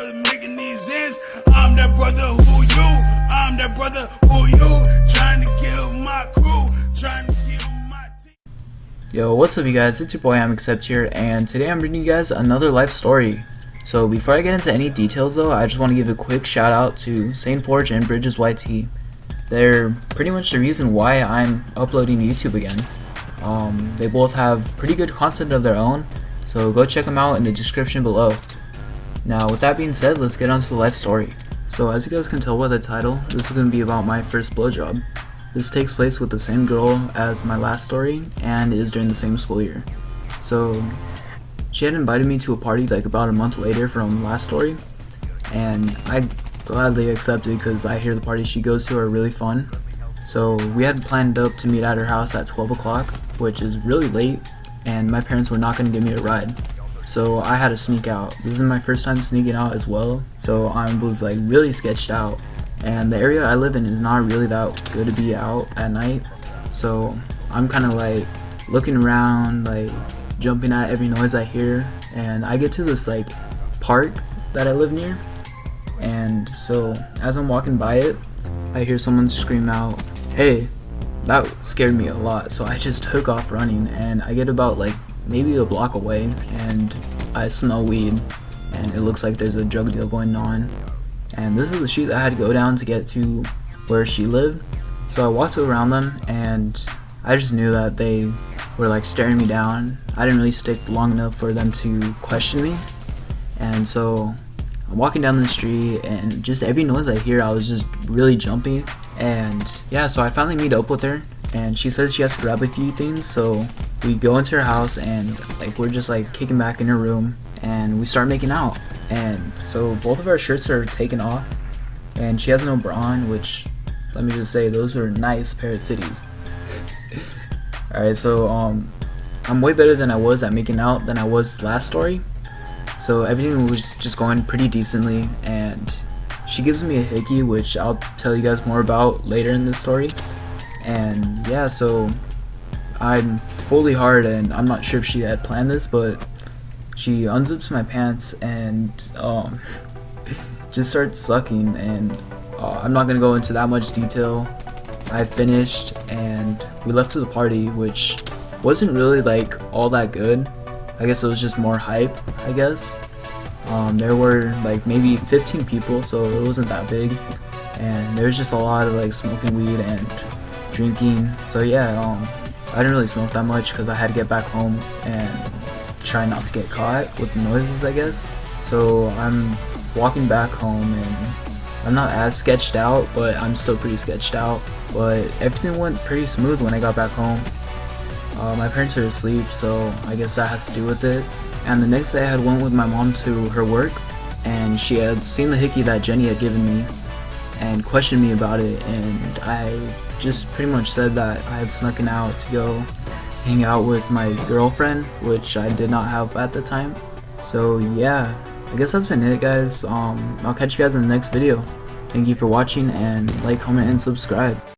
brother making these ends. I'm that brother who you, I'm that brother who you, trying to kill my crew, trying to kill my team. Yo, what's up you guys, it's your boy Accept here, and today I'm bringing you guys another life story. So before I get into any details though, I just want to give a quick shout out to Sane Forge and Bridghesyt. They're pretty much the reason why I'm uploading to YouTube again. They both have pretty good content of their own, so go check them out in the description below. Now with that being said, let's get on to the life story. So as you guys can tell by the title, this is going to be about my first blowjob. This takes place with the same girl as my last story and is during the same school year. So she had invited me to a party like about a month later from last story, and I gladly accepted because I hear the parties she goes to are really fun. So we had planned up to meet at her house at 12 o'clock, which is really late, and my parents were not going to give me a ride. So I had to sneak out. This is my first time sneaking out as well, so I was like really sketched out. And the area I live in is not really that good to be out at night, so I'm kind of like looking around, like jumping at every noise I hear. And I get to this like park that I live near, and so as I'm walking by it, I hear someone scream out, "Hey!" That scared me a lot, so I just took off running, and I get about like maybe a block away and I smell weed, and it looks like there's a drug deal going on. And this is the street that I had to go down to get to where she lived. So I walked around them, and I just knew that they were like staring me down. I didn't really stick long enough for them to question me, and so I'm walking down the street, and just every noise I hear, I was just really jumpy. And yeah, so I finally meet up with her, and she says she has to grab a few things. So we go into her house, and like we're just like kicking back in her room, and we start making out. And so both of our shirts are taken off, and she has no bra on, which, let me just say, those are nice pair of titties. Alright, so I'm way better than I was at making out than I was last story. So everything was just going pretty decently, and she gives me a hickey, which I'll tell you guys more about later in this story. And yeah, so I'm fully hard, and I'm not sure if she had planned this, but she unzips my pants and just starts sucking. And I'm not gonna go into that much detail. I finished and we left to the party, which wasn't really like all that good. I guess it was just more hype, I guess. There were like maybe 15 people, so it wasn't that big, and there was just a lot of like smoking weed and drinking. So yeah, I didn't really smoke that much because I had to get back home and try not to get caught with the noises, I guess. So I'm walking back home, and I'm not as sketched out, but I'm still pretty sketched out. But everything went pretty smooth when I got back home. My parents are asleep, so I guess that has to do with it. And the next day I had went with my mom to her work, and she had seen the hickey that Jenny had given me and questioned me about it, and I just pretty much said that I had snuck out to go hang out with my girlfriend, which I did not have at the time. So yeah, I guess that's been it, guys. I'll catch you guys in the next video. Thank you for watching, and like, comment, and subscribe.